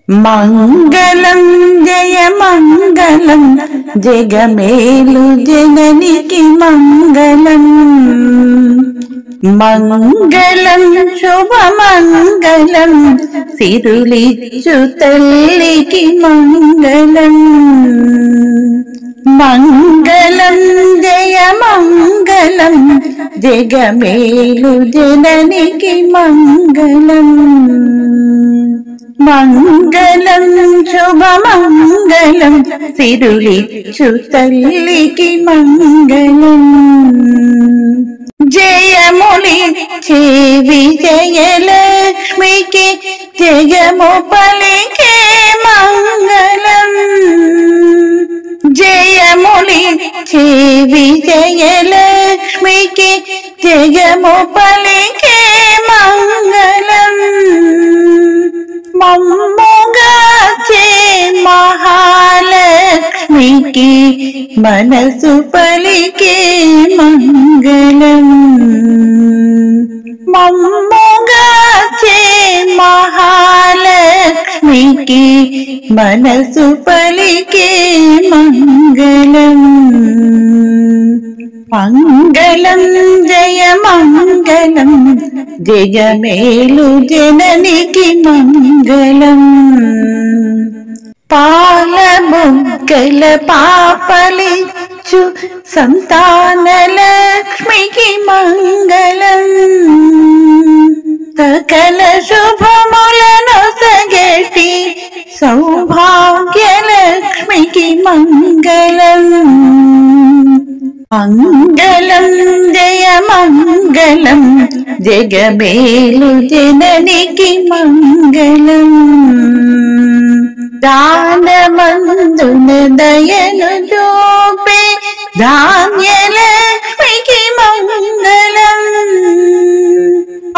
మంగళం జయ మంగళం జగమేలు జననికి మంగళం మంగళం శుభమంగళం సిరులిచ్చు తల్లికి మంగళం మంగళం జయ మంగళం జగమేలు జననికి మంగళం మంగళం శుభమంగళం సిరులిచ్చు తల్లికి మంగళం జయములిచ్చే విజయలక్ష్మికి జయము పలికే మంగళం జయములిచ్చే విజయలక్ష్మికి జయము పలికే మంగళం మమ్ముగాచే మహాలక్ష్మికి మనసు పలికే మంగళం మమ్ముగాచే మహాలక్ష్మికి మనసు పలికే మంగళం మంగళం జయ మంగళం జగమేలు జననికి మంగళం పాలబుగ్గల పాపలిచ్చు సంతాన లక్ష్మికి మంగళం సకల శుభములను సగటి సౌభాగ్యలక్ష్మికి మంగళం మంగళం జయ మంగళం జగమేలు జననికి మంగళం దానమందున దయను చూపే ధాన్యలక్ష్మికి మంగళం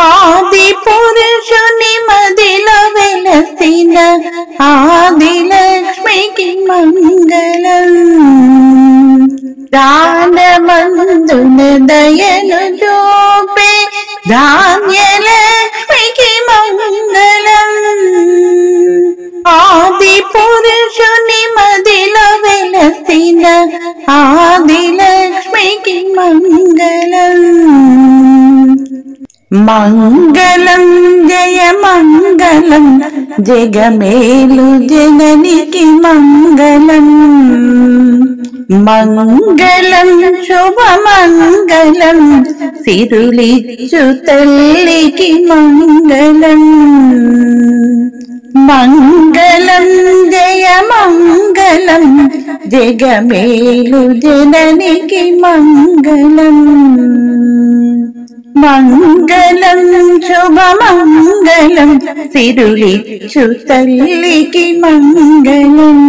ఆది పురుషుని మదిలో వెలసిన ఆదిలక్ష్మికి మంగళం దానమందున దయను చూపే ధాన్యలక్ష్మికి మంగళం ఆది పురుషుని మదిలో వెలసిన ఆదిలక్ష్మికి మంగళం మంగళం జయ మంగళం జగమేలు జననికి మంగళం మంగళం శుభమంగళం సిరులిచ్చు తల్లికి మంగళం మంగళం జయ మంగళం జగమేలు జననికి మంగళం మంగళం శుభమంగళం సిరులిచ్చు తల్లికి మంగళం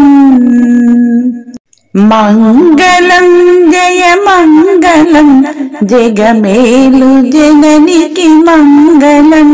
మంగళం జయ మంగళం జగమేలు జననికి మంగళం